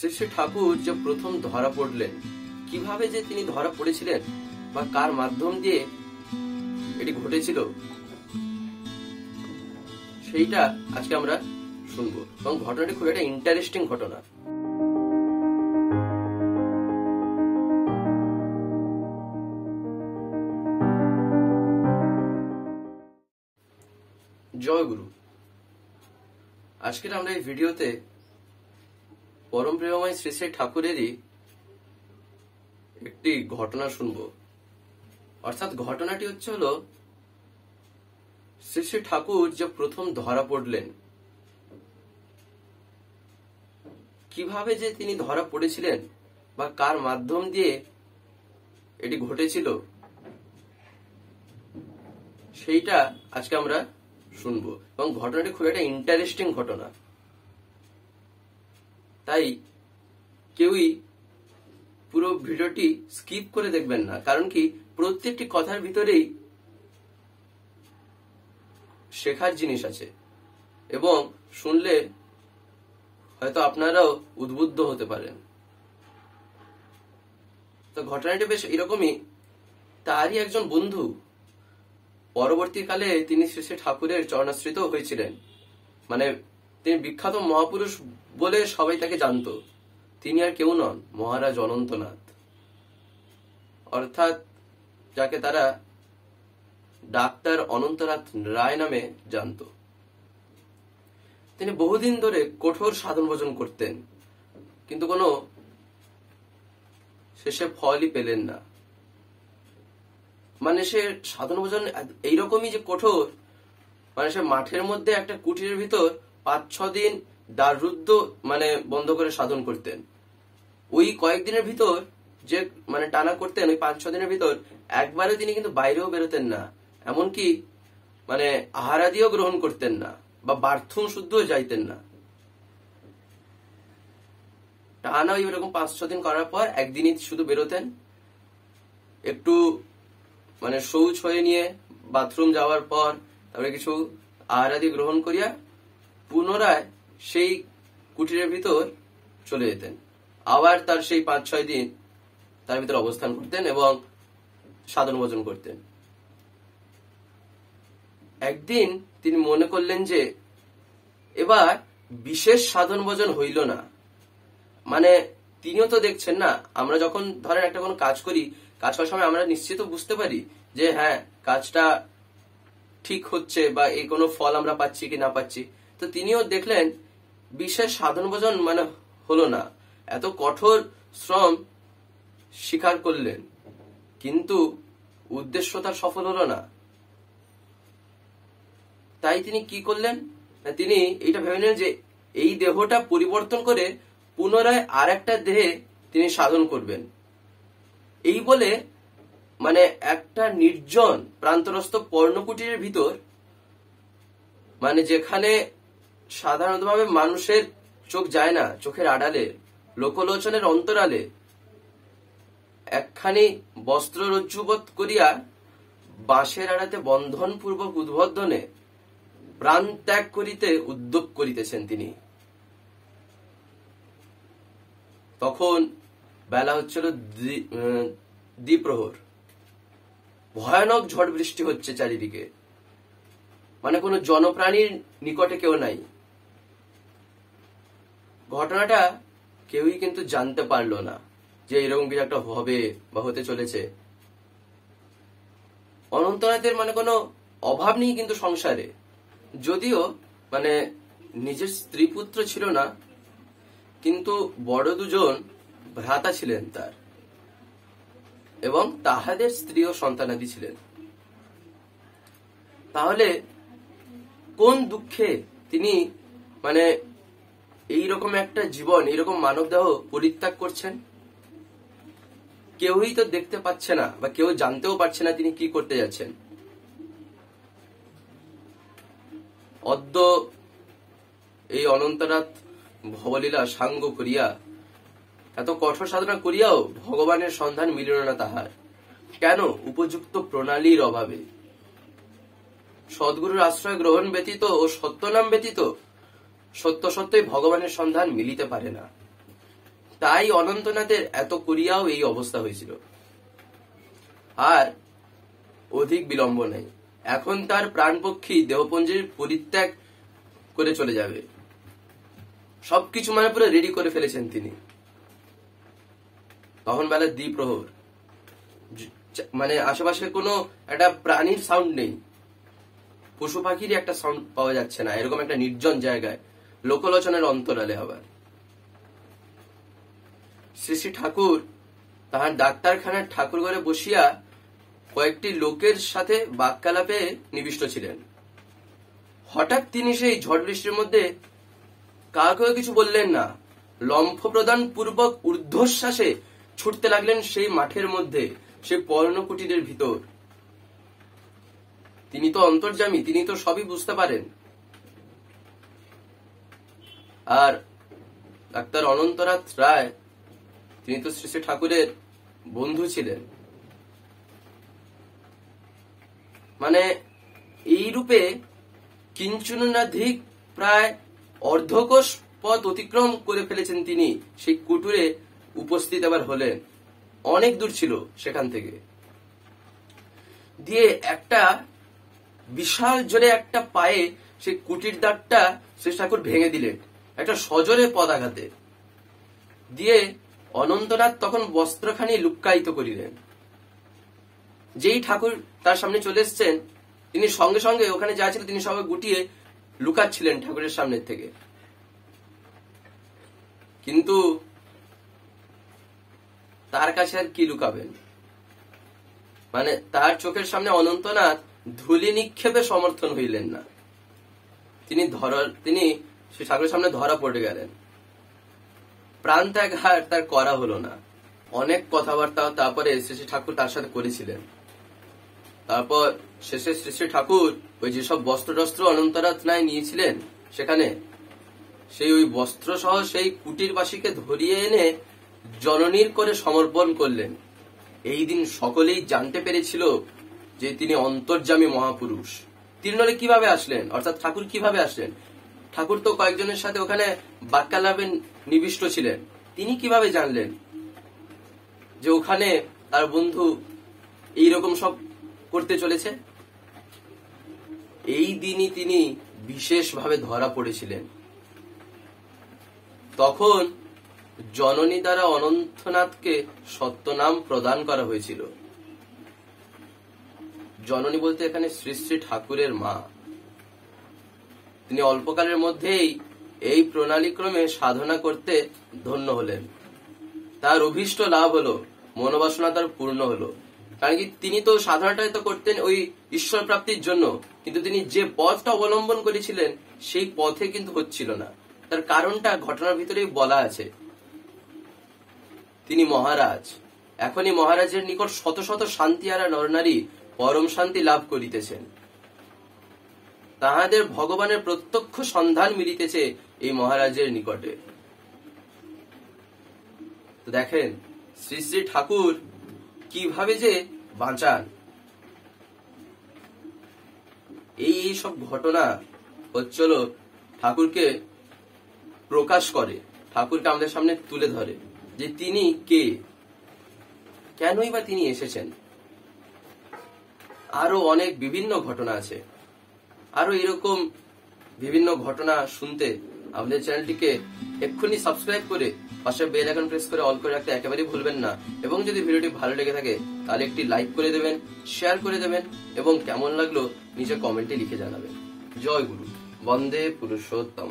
শ্রী শ্রী ঠাকুর যে প্রথম ধরা পড়লেন, কিভাবে যে তিনি ধরা পড়েছিলেন বা কার মাধ্যম দিয়ে এটি ঘটেছিল, সেইটা আজকে আমরা শুনবো। এবং ঘটনাটি খুব একটা ইন্টারেস্টিং ঘটনা। জয় গুরু। আজকের আমরা এই ভিডিওতে পরম প্রেমময় শ্রী শ্রী ঠাকুরেরই একটি ঘটনা শুনব। অর্থাৎ ঘটনাটি হলো শ্রী শ্রী ঠাকুর যে প্রথম ধরা পড়লেন, কিভাবে যে তিনি ধরা পড়েছিলেন বা কার মাধ্যম দিয়ে এটি ঘটেছিল, সেইটা আজকে আমরা শুনবো। এবং ঘটনাটি খুব একটা ইন্টারেস্টিং ঘটনা, তাই কেউই পুরো ভিডিওটি স্কিপ করে দেখবেন না। কারণ কি, প্রত্যেকটি কথার ভিতরেই শেখার জিনিস আছে এবং শুনলে হয়তো আপনারাও উদ্বুদ্ধ হতে পারেন। তো ঘটনাটি বেশ এরকমই। তারই একজন বন্ধু, পরবর্তীকালে তিনি শ্রী শ্রী ঠাকুরের চরণাশ্রিত হয়েছিলেন। মানে তিনি বিখ্যাত মহাপুরুষ বলে সবাই তাকে জানত। তিনি আর কেউ নন, মহারাজ অনন্তনাথ, অর্থাৎ যাকে তারা ডাক্তার অনন্তনাথ রায় নামে জানত। তিনি বহুদিন ধরে কঠোর সাধন ভজন করতেন, কিন্তু কোনো শেষে ফলই পেলেন না। মানে সে সাধন ভজন এইরকমই যে কঠোর, মানে সে মাঠের মধ্যে একটা কুটিরের ভিতর 5-6 দিন দ্বাররুদ্ধ মানে বন্ধ করে সাধন করতেন। ওই কয়েকদিনের ভিতর যে মানে টানা করতেন, ওই 5-6 দিনের ভিতর একবারে তিনি কিন্তু বাইরেও বেরোতেন না, এমনকি মানে আহারাদিও গ্রহণ করতেন না বা বাথরুম শুদ্ধও যাইতেন না। টানা ওই রকম 5-6 দিন করার পর একদিনই শুধু বেরোতেন, একটু মানে শৌচ হয়ে নিয়ে বাথরুম যাওয়ার পর তারপরে কিছু আহারাদি গ্রহণ করিয়া পুনরায় সেই কুটিরের ভিতর চলে যেতেন। আবার তার সেই 5-6 দিন তার ভিতর অবস্থান করতেন এবং সাধন ভজন করতেন। একদিন তিনি মনে করলেন যে এবার বিশেষ সাধন ভজন হইল না। মানে তিনিও তো দেখছেন না, আমরা যখন ধরেন একটা কোনো কাজ করি, কাজ করার সময় আমরা নিশ্চিত বুঝতে পারি যে হ্যাঁ কাজটা ঠিক হচ্ছে বা এই কোনো ফল আমরা পাচ্ছি কি না পাচ্ছি। তো তিনিও দেখলেন বিশেষ সাধন ভজন মানে হলো না। এত কঠোর শ্রম স্বীকার করলেন, কিন্তু উদ্দেশ্য তার সফল হলো না। তাই তিনি কি করলেন, তিনি এইটা ভেবে নিলেন যে এই দেহটা পরিবর্তন করে পুনরায় আর একটা দেহে তিনি সাধন করবেন। এই বলে মানে একটা নির্জন প্রান্তরস্থ পর্ণকুটিরের ভিতর, মানে যেখানে সাধারণতভাবে মানুষের চোখ যায় না, চোখের আড়ালে লোকলোচনের অন্তরালে একখানি বস্ত্র রজ্জুবৎ করিয়া বাঁশের আড়াতে বন্ধন পূর্বক উদ্বোধনে প্রাণ ত্যাগ করিতে উদ্যোগ করিতেছেন তিনি। তখন বেলা হচ্ছিল দ্বিপ্রহর। ভয়ানক ঝড় বৃষ্টি হচ্ছে চারিদিকে, মানে কোনো জনপ্রাণীর নিকটে কেউ নাই। ঘটনাটা কেউই কিন্তু জানতে পারলো না যে এরকম কিছু একটা হবে বা হতে চলেছে। অনন্তনাথের মানে কোনো অভাব নেই কিন্তু সংসারে, যদিও মানে নিজের স্ত্রী পুত্র ছিল না, কিন্তু বড় দুজন ভ্রাতা ছিলেন তার, এবং তাহাদের স্ত্রী ও সন্তানাদি ছিলেন। তাহলে কোন দুঃখে তিনি মানে এইরকম একটা জীবন, এইরকম মানব দেহ পরিত্যাগ করছেন? কেউই তো দেখতে পাচ্ছে না বা কেউ জানতেও পারছে না তিনি কি করতে যাচ্ছেন। অদ্য এই অনন্তনাথ ভবলীলা সাঙ্গ করিয়া এত কঠোর সাধনা করিয়াও ভগবানের সন্ধান মিলিল না তাহার। কেন? উপযুক্ত প্রণালীর অভাবে। সদ্গুরুর আশ্রয় গ্রহণ ব্যতীত ও সত্যনাম ব্যতীত সত্য সত্যই ভগবানের সন্ধান মিলিতে পারে না। তাই অনন্তনাথের এত করিয়াও এই অবস্থা হয়েছিল। আর অধিক বিলম্ব নেই, এখন তার প্রাণপক্ষী দেহপঞ্জীর পরিত্যাগ করে চলে যাবে। সবকিছু মানে পুরো রেডি করে ফেলেছেন তিনি। তখন বেলা দ্বিপ্রহর, মানে আশেপাশে কোনো একটা প্রাণীর সাউন্ড নেই, পশু পাখির একটা সাউন্ড পাওয়া যাচ্ছে না, এরকম একটা নির্জন জায়গায়, লোকলোচনের অন্তরালে। আবার শ্রী শ্রী ঠাকুর তাহার ডাক্তারখানার ঠাকুর ঘরে বসিয়া কয়েকটি লোকের সাথে বাক্যালাপে নিবিষ্ট ছিলেন। হঠাৎ তিনি সেই ঝড় বৃষ্টির মধ্যে কাউকে কিছু বললেন না, লম্ফ প্রদান পূর্বক ঊর্ধ্বশ্বাসে ছুটতে লাগলেন সেই মাঠের মধ্যে, সেই পর্ণকুটিরের ভিতর। তিনি তো অন্তর্যামী, তিনি তো সবই বুঝতে পারেন। আর ডাক্তার অনন্তনাথ রায়, তিনি তো শ্রী শ্রী ঠাকুরের বন্ধু ছিলেন। মানে এই রূপে কিঞ্চনাধিক প্রায় অর্ধকোশ পথ অতিক্রম করে ফেলেছেন তিনি, সেই কুটুরে উপস্থিত আবার হলেন। অনেক দূর ছিল সেখান থেকে। দিয়ে একটা বিশাল জোরে একটা পায়ে সেই কুটির দ্বারটা শ্রী ঠাকুর ভেঙে দিলেন, একটা সজোরে পদাঘাতে। দিয়ে অনন্তনাথ তখন বস্ত্রখানি লুক্কায়িত করিলেন। যেই ঠাকুর তার সামনে চলে এসছেন, তিনি সঙ্গে সঙ্গে ওখানে যা ছিল তিনি সবাই গুটিয়ে লুকাচ্ছিলেন ঠাকুরের সামনের থেকে। কিন্তু তার কাছে আর কি লুকাবেন? মানে তার চোখের সামনে অনন্তনাথ ধুলি নিক্ষেপে সমর্থন হইলেন না। তিনি সেই ঠাকুরের সামনে ধরা পড়ে গেলেন। প্রাণ ত্যাগ আর তার করা হলো না। অনেক কথাবার্তা তারপরে শ্রী ঠাকুর তার সাথে করেছিলেন। তারপর শেষে শ্রী ঠাকুর ওই যেসব বস্ত্র টস্ত্র অনন্তনাথ রায় নিয়েছিলেন সেখানে, সেই ওই বস্ত্র সহ সেই কুটিরবাসীকে ধরিয়ে এনে জননীর করে সমর্পণ করলেন। এই দিন সকলেই জানতে পেরেছিল যে তিনি অন্তর্যামী মহাপুরুষ। তিনি নলে কিভাবে আসলেন, অর্থাৎ ঠাকুর কিভাবে আসলেন? ঠাকুর তো কয়েকজনের সাথে ওখানে বাক্যালাপে নিবিষ্ট ছিলেন, তিনি কিভাবে জানলেন যে ওখানে তার বন্ধু এইরকম সব করতে চলেছে? এই দিনই তিনি বিশেষভাবে ধরা পড়েছিলেন। তখন জননী দ্বারা অনন্তনাথকে সত্যনাম প্রদান করা হয়েছিল। জননী বলতে এখানে শ্রী শ্রী ঠাকুরের মা। তিনি অল্পকালের মধ্যেই এই প্রণালীক্রমে সাধনা করতে ধন্য হলেন। তার অভীষ্ট লাভ হলো, মনোবাসনা তার পূর্ণ হলো। কারণ কি, তিনি তো সাধনাটাই তো করতেন ওই ঈশ্বর প্রাপ্তির জন্য, কিন্তু তিনি যে পথটা অবলম্বন করেছিলেন সেই পথে কিন্তু হচ্ছিল না। তার কারণটা ঘটনার ভিতরেই বলা আছে। তিনি মহারাজ, এখনই মহারাজের নিকট শত শত শান্তিহারা নরনারী পরম শান্তি লাভ করিতেছেন। তাহাদের ভগবানের প্রত্যক্ষ সন্ধান মিলিতেছে এই মহারাজের নিকটে। তো দেখেন শ্রী শ্রী ঠাকুর কিভাবে যে বাঁচান। এই সব ঘটনা হচ্ছিল ঠাকুরকে প্রকাশ করে, ঠাকুরকে আমাদের সামনে তুলে ধরে যে তিনি কে, কেনই বা তিনি এসেছেন। আরো অনেক বিভিন্ন ঘটনা আছে। আরো এরকম বিভিন্ন ঘটনা শুনতে আমাদের চ্যানেলটিকে এক্ষুনি সাবস্ক্রাইব করে পাশে বেল আইকন প্রেস করে অল করে রাখতে একেবারেই ভুলবেন না। এবং যদি ভিডিওটি ভালো লেগে থাকে তাহলে একটি লাইক করে দেবেন, শেয়ার করে দেবেন এবং কেমন লাগলো নিচে কমেন্টে লিখে জানাবেন। জয় গুরু, বন্দে পুরুষোত্তম।